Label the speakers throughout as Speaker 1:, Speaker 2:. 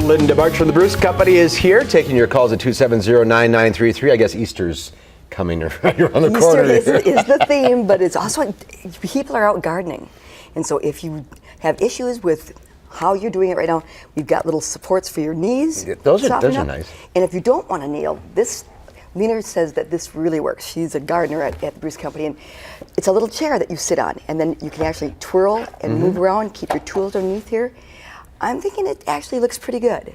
Speaker 1: Linda Barcz from the Bruce Company is here, taking your calls at 270-9933. I guess Easter's coming right around the corner.
Speaker 2: Easter is the theme, but it's also people are out gardening. And so if you have issues with how you're doing it right now, we've got little supports for your knees.
Speaker 1: Those are nice.
Speaker 2: And if you don't want to kneel, Lena says that this really works. She's a gardener at the Bruce Company, and it's a little chair that you sit on, and then you can actually twirl and move around, keep your tools underneath here. I'm thinking it actually looks pretty good.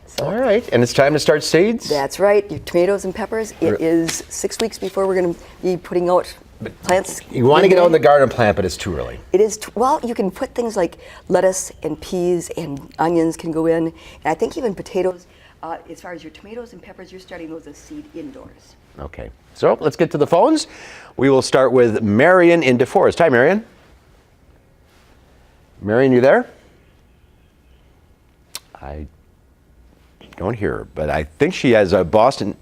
Speaker 2: So,
Speaker 1: all right, and it's time to start seeds?
Speaker 2: That's right, your tomatoes and peppers. It is 6 weeks before we're going to be putting out plants.
Speaker 1: You want to get out in the garden and plant, but it's too early.
Speaker 2: It is, well, you can put things like lettuce and peas and onions can go in, and I think even potatoes. As far as your tomatoes and peppers, you're starting those as seed indoors.
Speaker 1: Okay, so let's get to the phones. We will start with Marion in DeForest. Hi, Marion. Marion, you there? I don't hear her, but I think she has a Boston.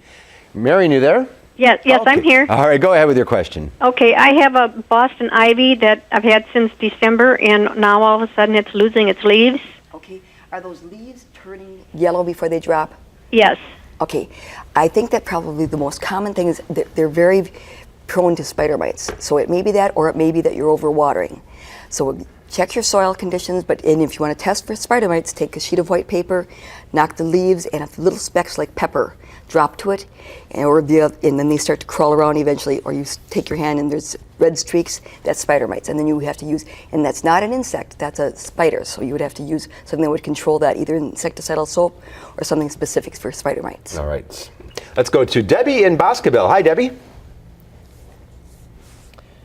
Speaker 1: Marion, you there?
Speaker 3: Yes, okay. I'm here.
Speaker 1: All right, go ahead with your question.
Speaker 3: Okay, I have a Boston ivy that I've had since December, and now all of a sudden it's losing its leaves.
Speaker 2: Okay, are those leaves turning yellow before they drop?
Speaker 3: Yes.
Speaker 2: Okay, I think that probably the most common thing is that they're very prone to spider mites. So it may be that, or it may be that you're overwatering. So check your soil conditions, and if you want to test for spider mites, take a sheet of white paper, knock the leaves, and if little specks like pepper drop to it, and then they start to crawl around eventually, or you take your hand and there's red streaks, that's spider mites. And then you have to use, and that's not an insect, that's a spider, so you would have to use something that would control that, either insecticidal soap or something specific for spider mites.
Speaker 1: All right. Let's go to Debbie in Boscoville. Hi, Debbie.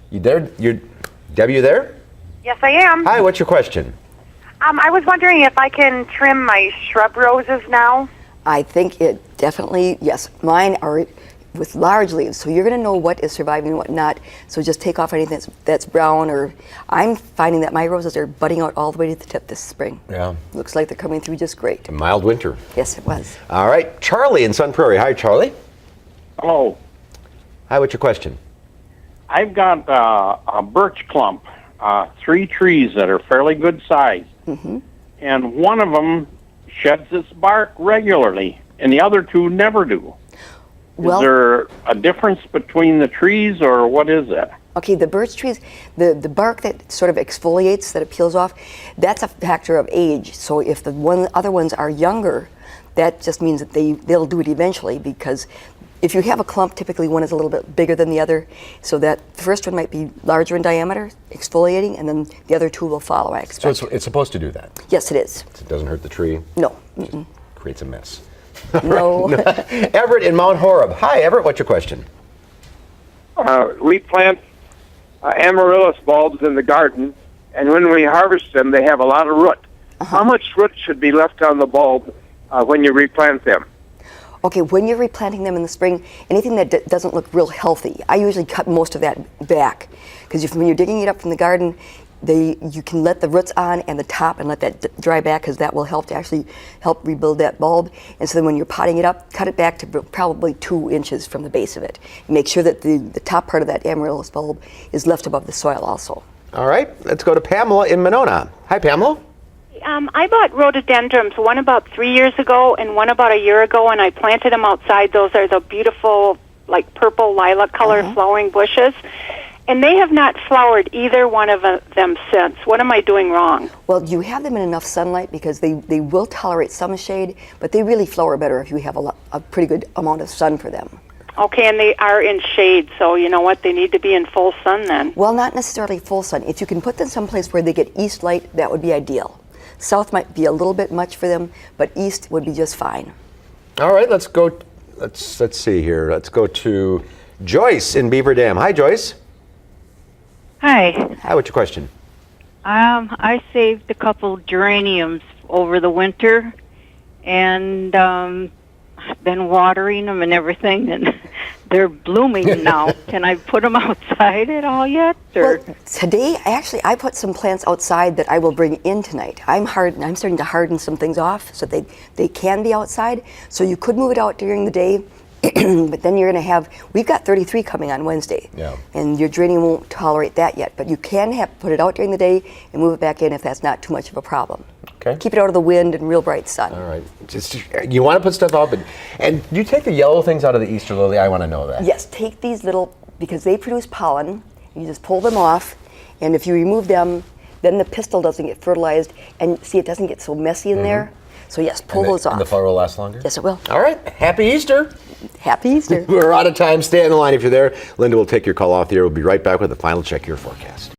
Speaker 1: You there? Debbie, you there?
Speaker 4: Yes, I am.
Speaker 1: Hi, what's your question?
Speaker 4: I was wondering if I can trim my shrub roses now.
Speaker 2: I think it definitely, yes. Mine are with large leaves, so you're going to know what is surviving and what not. So just take off anything that's brown, or I'm finding that my roses are budding out all the way to the tip this spring.
Speaker 1: Yeah.
Speaker 2: Looks like they're coming through just great.
Speaker 1: A mild winter.
Speaker 2: Yes, it was.
Speaker 1: All right, Charlie in Sun Prairie. Hi, Charlie.
Speaker 5: Hello.
Speaker 1: Hi, what's your question?
Speaker 5: I've got a birch clump, 3 trees that are fairly good size, and one of them sheds its bark regularly, and the other 2 never do. Is there a difference between the trees, or what is that?
Speaker 2: Okay, the birch trees, the bark that sort of exfoliates, that it peels off, that's a factor of age. So if the other ones are younger, that just means that they'll do it eventually, because if you have a clump, typically one is a little bit bigger than the other, so that the first one might be larger in diameter, exfoliating, and then the other 2 will follow, I expect.
Speaker 1: So it's supposed to do that?
Speaker 2: Yes, it is.
Speaker 1: It doesn't hurt the tree?
Speaker 2: No.
Speaker 1: Just creates a mess.
Speaker 2: No.
Speaker 1: Everett in Mount Horeb. Hi, Everett, what's your question?
Speaker 6: We plant amaryllis bulbs in the garden, and when we harvest them, they have a lot of root. How much root should be left on the bulb when you replant them?
Speaker 2: Okay, when you're replanting them in the spring, anything that doesn't look real healthy, I usually cut most of that back. Because when you're digging it up from the garden, you can let the roots on and the top and let that dry back, because that will help to actually help rebuild that bulb. And so then when you're potting it up, cut it back to probably 2 inches from the base of it. Make sure that the top part of that amaryllis bulb is left above the soil also.
Speaker 1: All right, let's go to Pamela in Monona. Hi, Pamela.
Speaker 7: I bought rhododendrons, one about 3 years ago and one about a year ago, and I planted them outside. Those are the beautiful, like purple lilac color flowering bushes. And they have not flowered either one of them since. What am I doing wrong?
Speaker 2: Well, you have them in enough sunlight, because they will tolerate some shade, but they really flower better if you have a pretty good amount of sun for them.
Speaker 7: Okay, and they are in shade, so you know what? They need to be in full sun then.
Speaker 2: Well, not necessarily full sun. If you can put them someplace where they get east light, that would be ideal. South might be a little bit much for them, but east would be just fine.
Speaker 1: All right, let's go. Let's see here. Let's go to Joyce in Beaver Dam. Hi, Joyce.
Speaker 8: Hi.
Speaker 1: Hi, what's your question?
Speaker 8: I saved a couple geraniums over the winter, and I've been watering them and everything, and they're blooming now. Can I put them outside at all yet? Or?
Speaker 2: Well, today, I put some plants outside that I will bring in tonight. I'm starting to harden some things off so they can be outside. So you could move it out during the day, But then you're going to have, we've got 33 coming on Wednesday.
Speaker 1: Yeah.
Speaker 2: And your geranium won't tolerate that yet. But you can put it out during the day and move it back in if that's not too much of a problem.
Speaker 1: Okay.
Speaker 2: Keep it out of the wind and real bright sun.
Speaker 1: All right. Just you want to put stuff out, but and do you take the yellow things out of the Easter lily? I want to know that.
Speaker 2: Yes, take these little, because they produce pollen, you just pull them off, and if you remove them, then the pistil doesn't get fertilized, and see, it doesn't get so messy in there. So yes, pull those off.
Speaker 1: And the flower will last longer?
Speaker 2: Yes, it will.
Speaker 1: All right. Happy Easter.
Speaker 2: Happy Easter.
Speaker 1: We're out of time. Stay on the line if you're there. Linda will take your call off the air. We'll be right back with the final check your forecast.